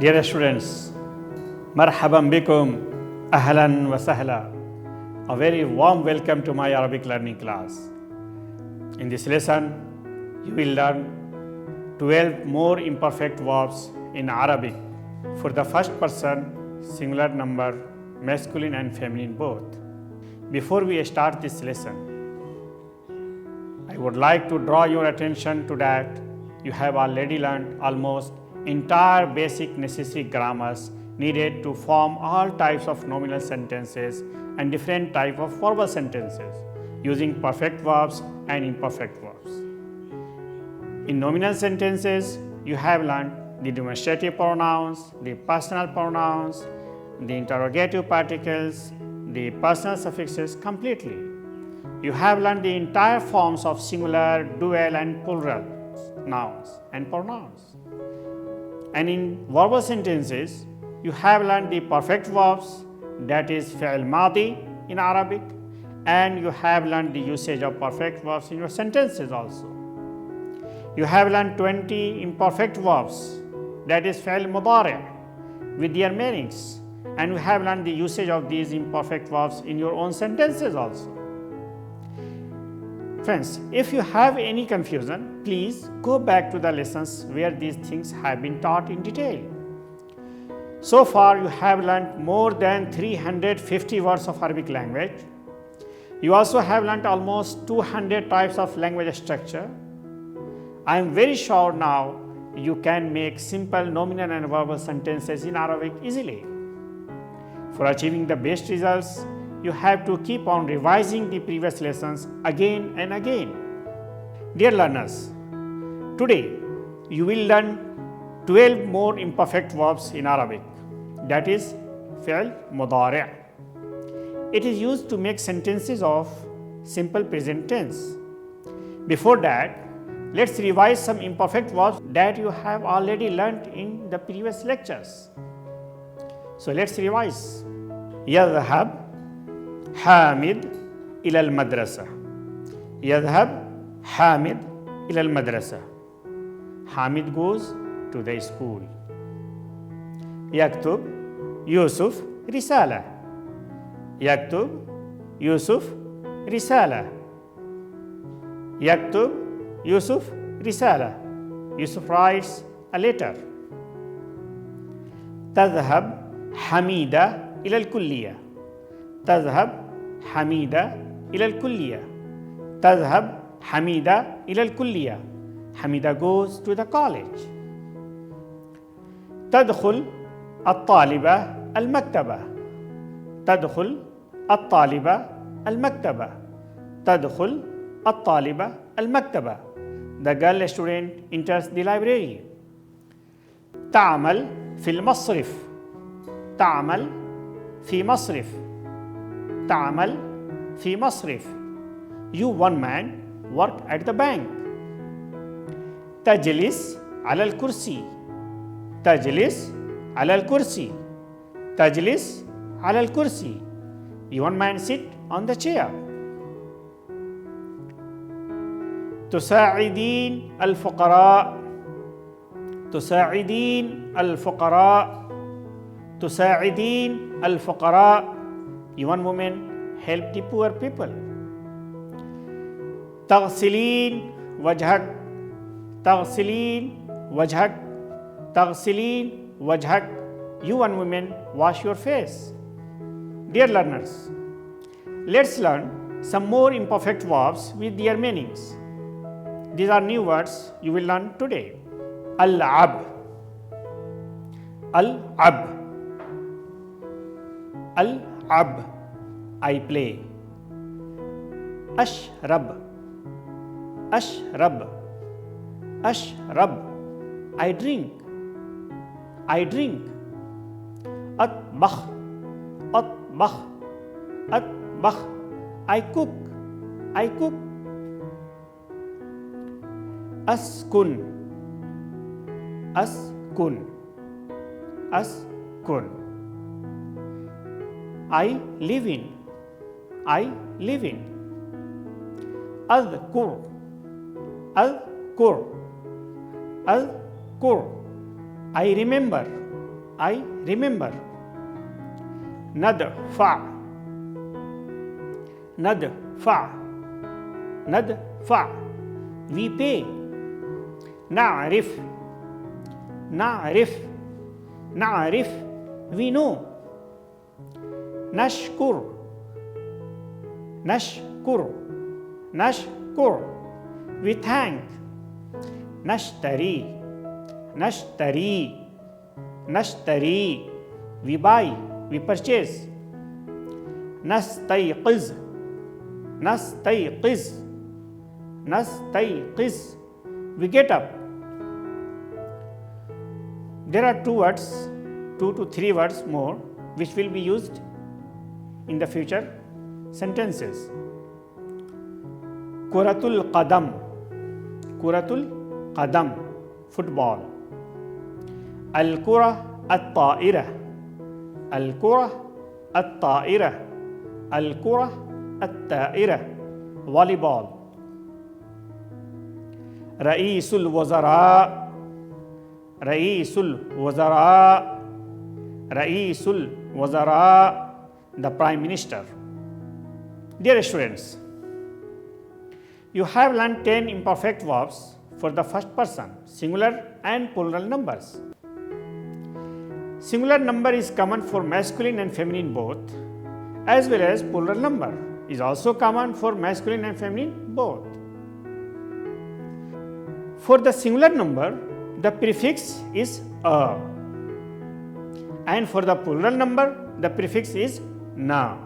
Dear students, marhaban bikum, ahlan wa sahla. A very warm welcome to my Arabic learning class. In this lesson, you will learn 12 more imperfect verbs in Arabic for the first person, singular number, masculine and feminine both. Before we start this lesson, I would like to draw your attention to that you have already learned almost entire basic necessary grammars needed to form all types of nominal sentences and different type of verbal sentences using perfect verbs and imperfect verbs. In nominal sentences, you have learned the demonstrative pronouns, the personal pronouns, the interrogative particles, the personal suffixes completely. You have learned the entire forms of singular, dual and plural nouns and pronouns. And in verbal sentences, you have learned the perfect verbs, that is fi'l madi in Arabic, and you have learned the usage of perfect verbs in your sentences also. You have learned 20 imperfect verbs, that is fi'l mudari' with their meanings, and you have learned the usage of these imperfect verbs in your own sentences also. Friends, if you have any confusion, please go back to the lessons where these things have been taught in detail. So far, you have learned more than 350 words of Arabic language. You also have learned almost 200 types of language structure. I am very sure now you can make simple nominal and verbal sentences in Arabic easily. For achieving the best results, you have to keep on revising the previous lessons again and again. Dear learners, today you will learn 12 more imperfect verbs in Arabic, that is fi'l mudari'. It is used to make sentences of simple present tense. Before that, let's revise some imperfect verbs that you have already learned in the previous lectures. So let's revise. يذهب حامد إلى المدرسة. يذهب حامد إلى المدرسة. Hamid goes to the school. يكتب يوسف رسالة. يكتب يوسف رسالة. يكتب يوسف رسالة. Yusuf writes a letter. تذهب حميدة إلى الكلية. تذهب حميدة إلى الكلية. تذهب حميدة إلى الكلية. حميدة goes to the college. تدخل الطالبة المكتبة. تدخل الطالبة المكتبة. تدخل الطالبة المكتبة. The girl student enters the library. تعمل في المصرف. تعمل في مصرف. تعمل في مصرف. You one man work at the bank. تجلس على الكرسي. تجلس على الكرسي. تجلس على الكرسي. You one man sit on the chair. تساعدين الفقراء. تساعدين الفقراء. تساعدين الفقراء. You one woman help the poor people. تغسلين وجهك. تغسلين وجهك. تغسلين وجهك. You one woman wash your face. Dear learners, let's learn some more imperfect verbs with their meanings. These are new words you will learn today. Al-ab. Al-ab. Al-ab. I play. Ashrab. Ashrab. Ashrab. I drink. I drink. Atbakh. Atbakh. Atbakh. I cook. I cook. Askun. Askun. Askun. I live in. I live in. أذكر أذكر أذكر I remember I remember ندفع ندفع ندفع we pay نعرف نعرف نعرف we know نشكر نشكر نشكر we thank نشتري نشتري نشتري we buy we purchase نستيقظ نستيقظ نستيقظ we get up. There are two to three words more which will be used in the future sentences. Kuratul qadam, kuratul qadam, football. Al-kura at-ta'ira, al-kura at-ta'ira, al-kura at-ta'ira, volleyball. Ra'isul wazara, Ra'isul wazara, Ra'isul wazara, the Prime Minister. Dear students, you have learned 10 imperfect verbs for the first person, singular and plural numbers. Singular number is common for masculine and feminine both, as well as plural number is also common for masculine and feminine both. For the singular number, the prefix is a, and for the plural number, the prefix is na.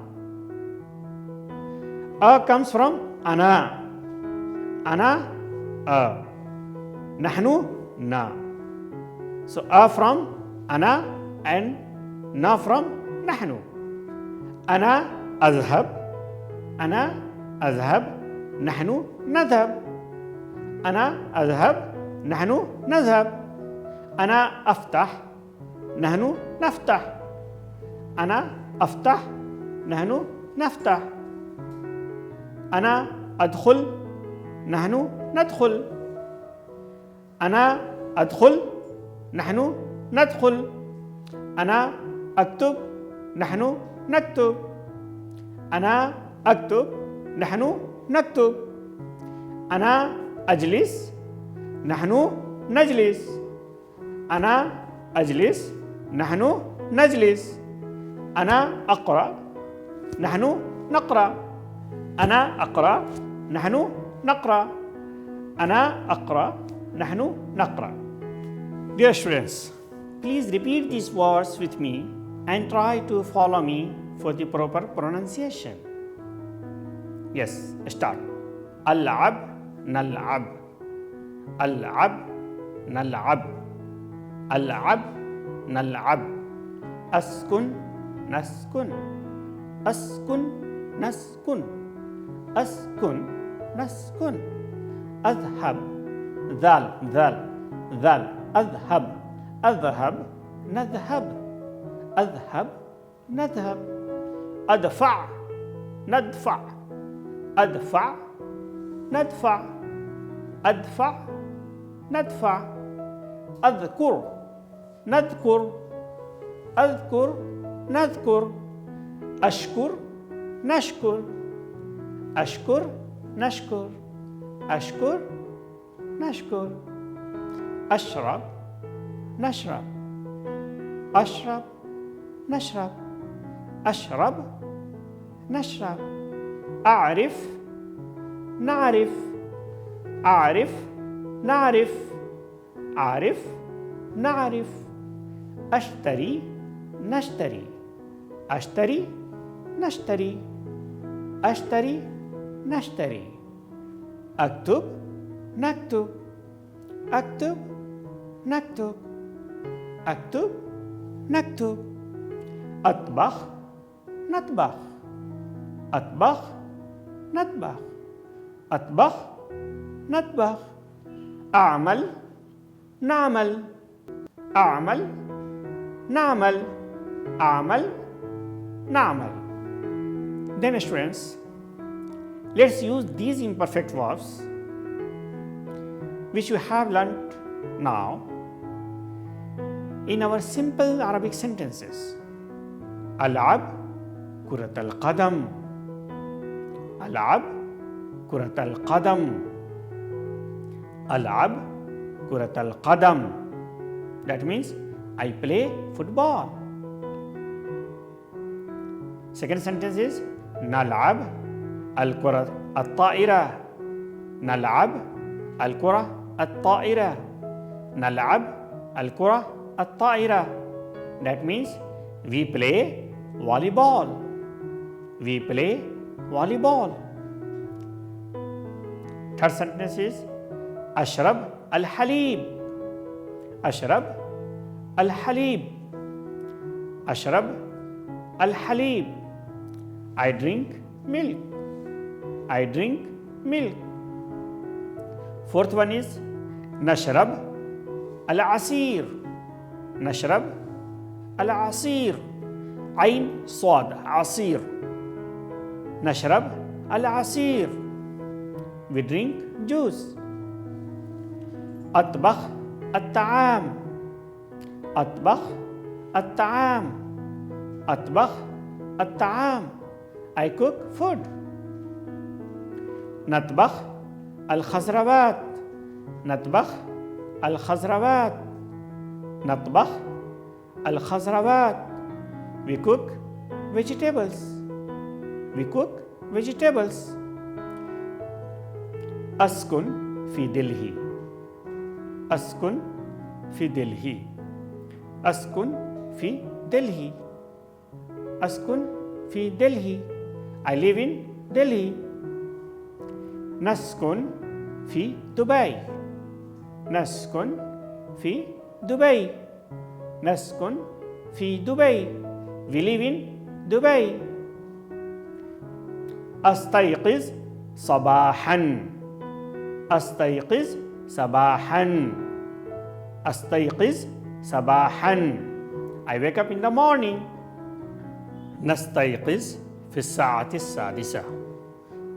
A comes from ana, ana, a, nahnu, na. So a from ana and na from nahnu. Ana azhab, ana azhab, nahnu nadhab. أنا أذهب نحن نذهب أنا أفتح نحن نفتح أنا أفتح نحن نفتح أنا أدخل نحن ندخل أنا أدخل نحن ندخل أنا أكتب نحن نكتب أنا أكتب نحن نكتب أنا أجلس نحن نجلس أنا أجلس نحن نجلس أنا أقرأ نحن نقرأ أنا أقرأ نحن نقرأ أنا أقرأ نحن نقرأ. Dear students, please repeat these words with me and try to follow me for the proper pronunciation. Yes, start. Al-ab نلعب العب نلعب العب نلعب أسكن نسكن أسكن نسكن أسكن نسكن أذهب ذال ذال ذال أذهب أذهب نذهب أذهب نذهب أدفع ندفع أدفع ندفع أدفع ندفع أذكر نذكر أذكر نذكر أشكر نشكر أشكر نشكر أشكر نشكر أشرب نشرب أشرب نشرب أشرب نشرب أعرف نعرف أعرف نعرف أعرف نعرف أشتري نشتري أشتري نشتري أشتري نشتري أكتب نكتب أكتب نكتب أكتب نكتب أطبخ نطبخ أطبخ نطبخ أطبخ نطبخ أعمل نعمل أعمل نعمل أعمل نعمل. Then students, let's use these imperfect verbs which we have learnt now in our simple Arabic sentences. Al'ab kurat al-qadam. Al'ab kurat al-qadam. Al'ab kurat al-qadam. That means I play football. Second sentence is nal'ab al-kurat al-ta'ira. Nal'ab al-kurat al-ta'ira. Nal'ab al-kurat al-ta'ira. That means we play volleyball. We play volleyball. Third sentence is ashrab al-halib. Ashrab al-halib. Ashrab al-halib. I drink milk. I drink milk. Fourth one is nashrab al-asir. Nashrab al-asir. Ain Swad Asir. Nashrab al-asir. We drink juice. Atbakh at-ta'am. Atbakh at-ta'am. Atbakh at-ta'am. I cook food. Natbakh al-khazrawat. Natbakh al-khazrawat. Natbakh al-khazrawat. We cook vegetables. We cook vegetables. Askun fi Delhi. Askun fi Delhi. Askun fi Delhi. Askun fi Delhi. I live in Delhi. Naskun fi Dubai. Naskun fi Dubai. Naskun fi Dubai. We live in Dubai. Astayqiz sabahan. Astayqiz sabahan. Astayqiz sabahan. I wake up in the morning. Nastayqiz fi as-sa'ati as-sadisa.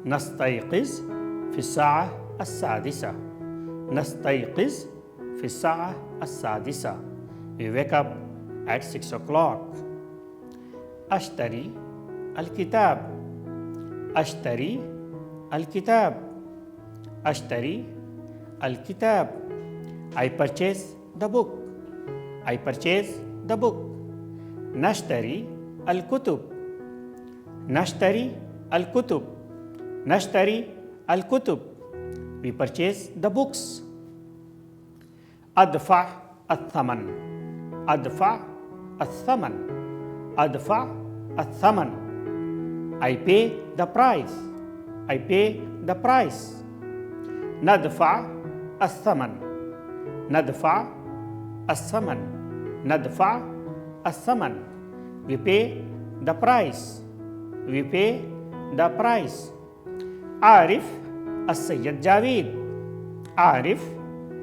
Nastayqiz fi as-sa'a as-sadisa. Nastayqiz fi as-sa'a as-sadisa. We wake up at 6 o'clock. Ashtari al-kitab. Ashtari al-kitab. Ashtari al-kitab. I purchase the book. I purchase the book. Nashtari al-kutub. Nashtari al-kutub. Nashtari al-kutub. We purchase the books. Adfa al-thaman. Adfa al-thaman. Adfa al-thaman. I pay the price. I pay the price. Nadfa al-thaman. Nadfa al-thaman. Nadfa al-thaman. We pay the price. We pay the price. Arif al-Sayyid Javed. Arif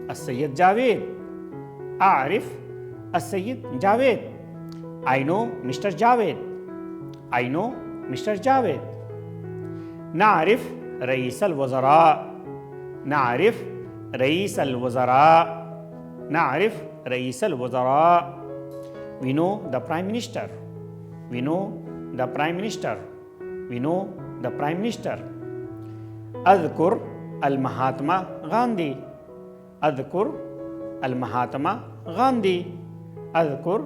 al-Sayyid Javed. Arif al-Sayyid Javed. I know Mr. Javed. I know Mr. Javed. Na'arif Rais al-Wazara. Na'arif Rais al-Wazara. Na'arif Rais al-Wazara. We know the Prime Minister. We know the Prime Minister. We know the Prime Minister. Adhkur al-Mahatma Gandhi. Adhkur al-Mahatma Gandhi. Adhkur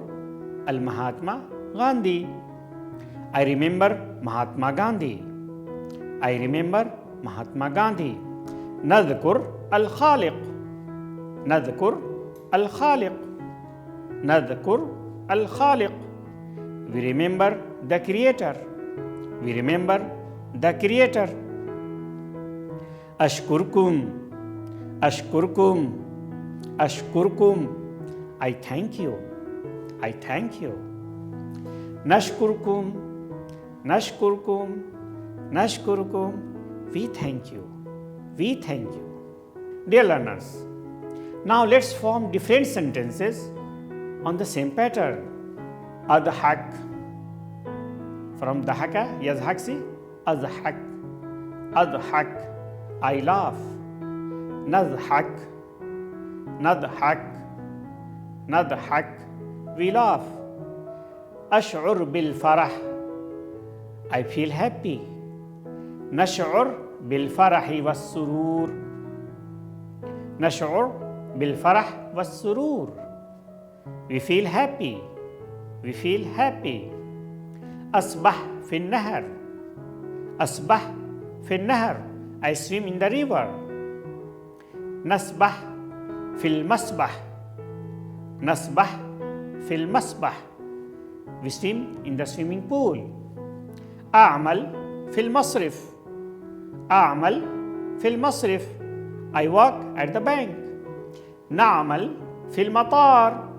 al-Mahatma Gandhi. I remember Mahatma Gandhi. I remember Mahatma Gandhi. Nadhkur al-Khaliq. Nadhkur al-Khaliq. Nadhkur al-Khaliq. We remember the Creator. We remember the Creator. Ashkurkum. Ashkurkum. Ashkurkum. I thank you. I thank you. Nashkurkum. Nashkurkum. Nashkurkum. We thank you. We thank you. Dear learners, now let's form different sentences on the same pattern. Adhak. From dahaka, yazhaksi, azhak. أضحك, I laugh. نضحك, نضحك, نضحك, we laugh. أشعر بالفرح, I feel happy. نشعر بالفرح والسرور. نشعر بالفرح والسرور. We feel happy. We feel happy. أسبح في النهر. أسبح في النهر. I swim in the river. نسبح في المسبح. نسبح في المسبح. We swim in the swimming pool. أعمل في المصرف. أعمل في المصرف. I work at the bank. نعمل في المطار.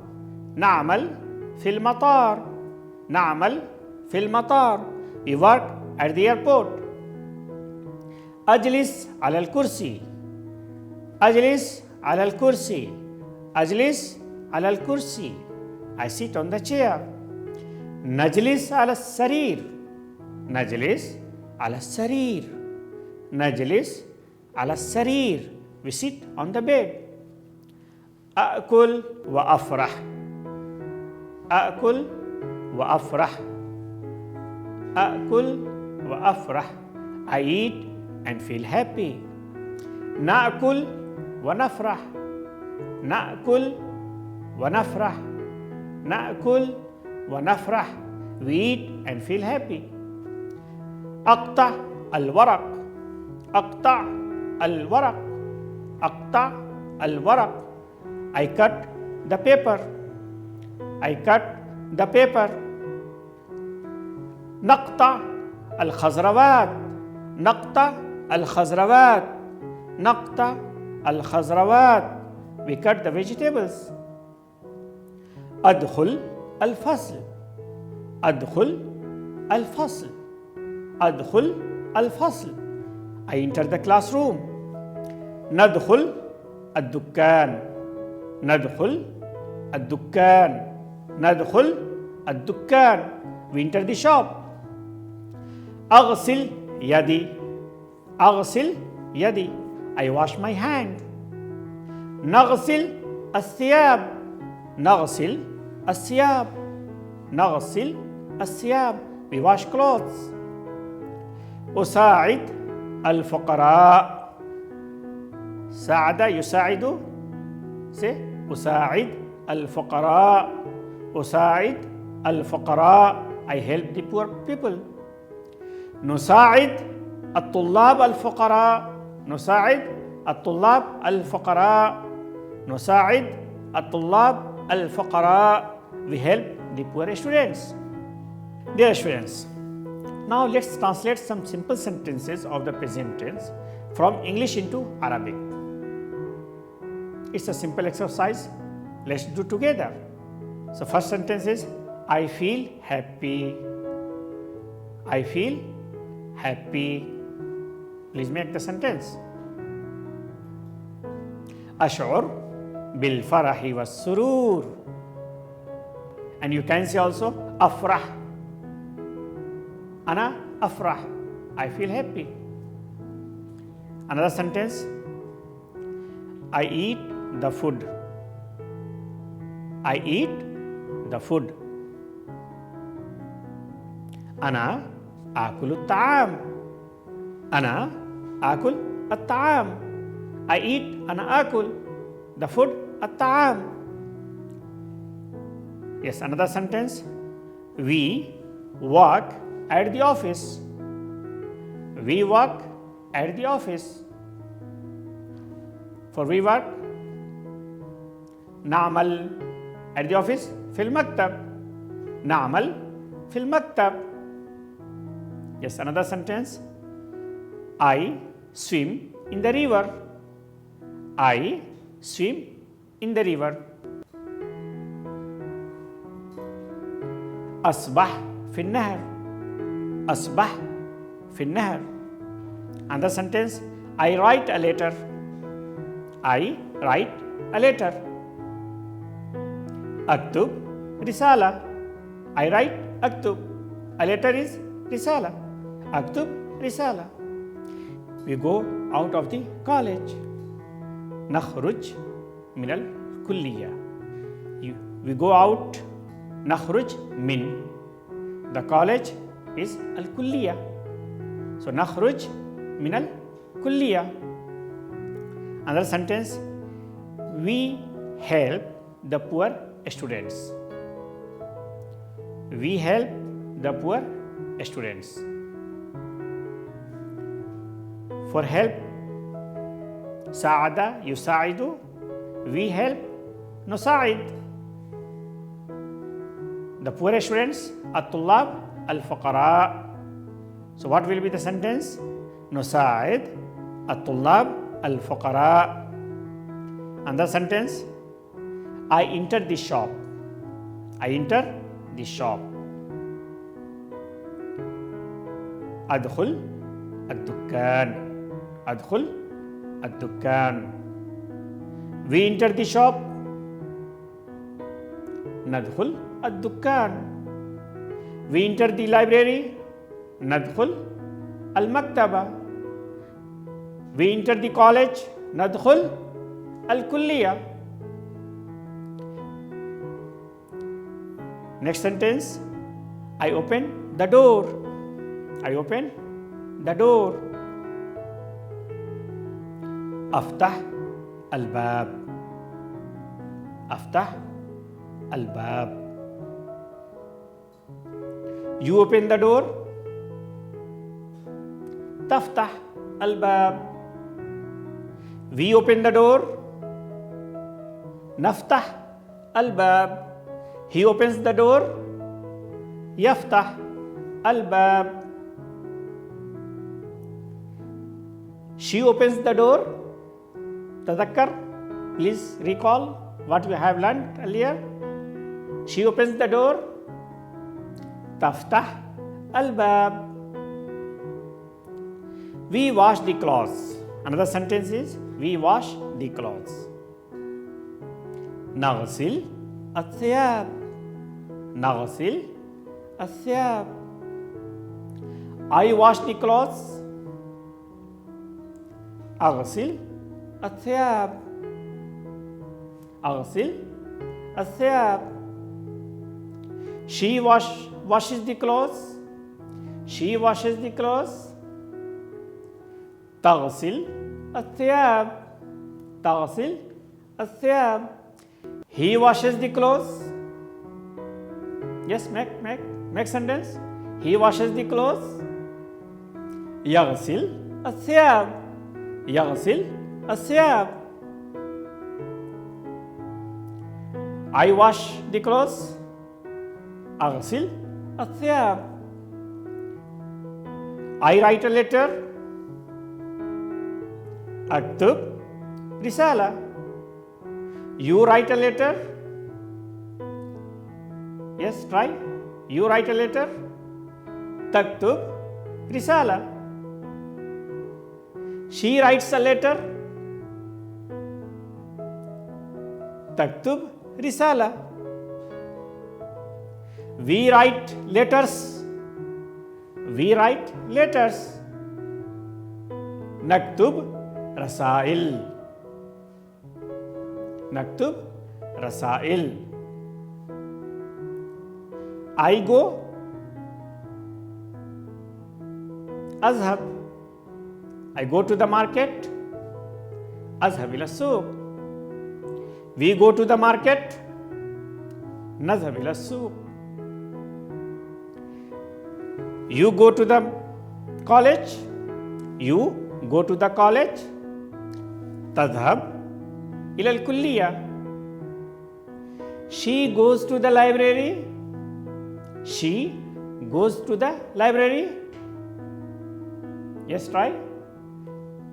نعمل في المطار. نعمل في المطار. We work at the airport. أجلس على الكرسي. أجلس على الكرسي. أجلس على الكرسي. I sit on the chair. نجلس على السرير. نجلس على السرير. نجلس على السرير. We sit on the bed. أأكل وأفرح. أأكل وأفرح. أأكل وأفرح. I eat and feel happy. نأكل ونفرح. نأكل ونفرح. نأكل ونفرح. We eat and feel happy. أقطع الورق. أقطع الورق. أقطع الورق. I cut the paper. I cut the paper. نقطع الخضروات. نقطع الخضروات. نقطع الخضروات. We cut the vegetables. أدخل الفصل. أدخل الفصل. أدخل الفصل. I enter the classroom. ندخل الدكان. ندخل الدكان. ندخل الدكان. We enter the shop. أغسل يدي. أغسل يدي. I wash my hand. نغسل الثياب. نغسل الثياب. نغسل الثياب. We wash clothes. أساعد الفقراء. ساعد يساعد. أساعد الفقراء. أساعد الفقراء. I help the poor people. نساعد الطلاب الفقراء. نساعد الطلاب الفقراء. نساعد الطلاب الفقراء. We help the poor students. Dear students, now let's translate some simple sentences of the present tense from English into Arabic. It's a simple exercise. Let's do together. So first sentence is I feel happy. I feel happy. Please make the sentence. أشعر بالفرح والسرور. And you can say also أفرح. أنا أفرح. I feel happy. Another sentence. I eat the food. I eat the food. أنا آكل الطعام. أنا آكل الطعام. I eat أنا آكل the food الطعام. Yes, another sentence. We work at the office. We work at the office. For we work نعمل at the office في المكتب. نعمل في المكتب. Yes, another sentence. I swim in the river. I swim in the river. أسبح في النهر. أسبح في النهر. Another sentence. I write a letter. I write a letter. أكتب رسالة. I write أكتب. A letter is رسالة. أكتب رسالة. we go out of the college. نخرج من الكلية. We go out. نخرج من. The college is الكلية. So نخرج من الكلية. Another sentence, we help the poor students. We help the poor students. For help, ساعد يساعد. We help نساعد. The poor students الطلاب الفقراء. So what will be the sentence? نساعد الطلاب الفقراء. Another sentence, I enter the shop. I enter the shop. أدخل الدكان. أدخل الدكان. We enter the shop. ندخل الدكان. We enter the library. ندخل المكتبة. We enter the college. ندخل الكلية. Next sentence, I open the door. I open the door. أفتح الباب. أفتح الباب. You open the door. تفتح الباب. We open the door. نفتح الباب. He opens the door. يفتح الباب. She opens the door. تذكر. Please recall what we have learned earlier. She opens the door. تفتح الباب. We wash the clothes. Another sentence is we wash the clothes. نغسل الثياب. نغسل الثياب. I wash the clothes. أغسل الثياب. أغسل الثياب. She washes the clothes. She washes the clothes. تغسل الثياب. تغسل الثياب. He washes the clothes. Yes, make sentence. He washes the clothes. يغسل الثياب. يغسل الثياب. I wash the clothes. أغسل الثياب. I write a letter. أكتب رسالة. You write a letter. Yes, try. You write a letter. تكتب رسالة. She writes a letter. تكتب رسالة. We write letters. We write letters. نكتب رسائل. نكتب رسائل. I go. أذهب. I go to the market. أذهب إلى السوق. We go to the market. نذهب إلى السوق. You go to the college. You go to the college. تذهب إلى الكلية. She goes to the library. She goes to the library. Yes, try.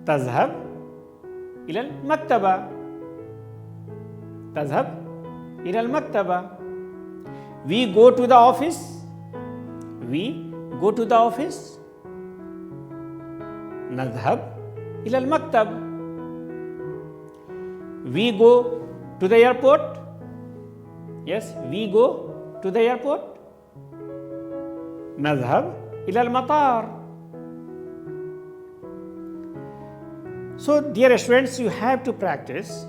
تذهب إلى المكتبة. تذهب إلى المكتبة. We go to the office. We go to the office. نذهب إلى المكتب. We go to the airport. Yes, we go to the airport. نذهب إلى المطار. So, dear students, you have to practice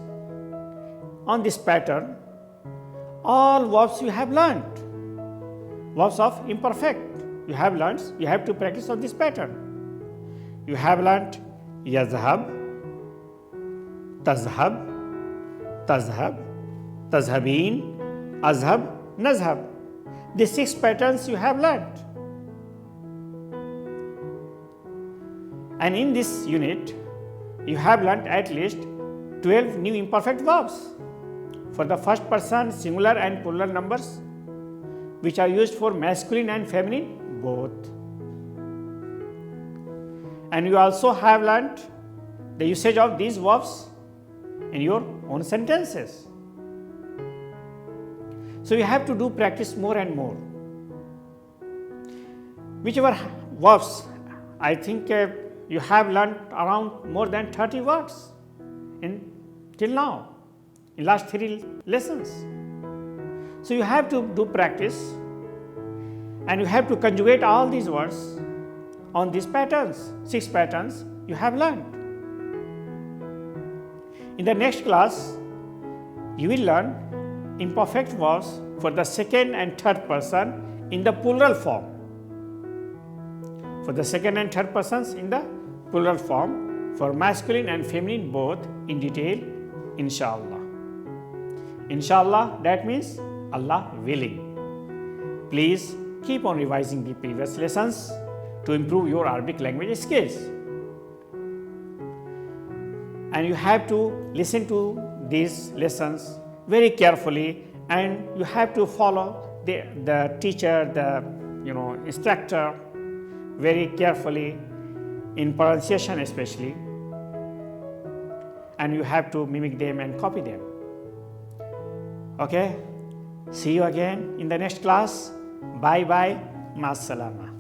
on this pattern all verbs you have learnt. Verbs of imperfect you have learnt, you have to practice on this pattern. You have learnt yazhab, tazhab, tazhab, tazhabin, azhab, nazhab. These 6 patterns you have learnt. And in this unit, you have learnt at least 12 new imperfect verbs for the first person singular and plural numbers, which are used for masculine and feminine both. And you also have learnt the usage of these verbs in your own sentences. So you have to do practice more and more. Whichever verbs, I think you have learnt around more than 30 words till now, in last 3 lessons. So you have to do practice and you have to conjugate all these words on these patterns, 6 patterns you have learned. In the next class, you will learn imperfect verbs for the second and third person in the plural form. For the second and third persons in the plural form, for masculine and feminine both in detail, inshallah. Inshallah, that means Allah willing. Please keep on revising the previous lessons to improve your Arabic language skills. And you have to listen to these lessons very carefully, and you have to follow the teacher, the instructor very carefully in pronunciation especially, and you have to mimic them and copy them. Okay, see you again in the next class. Bye bye, ma salama.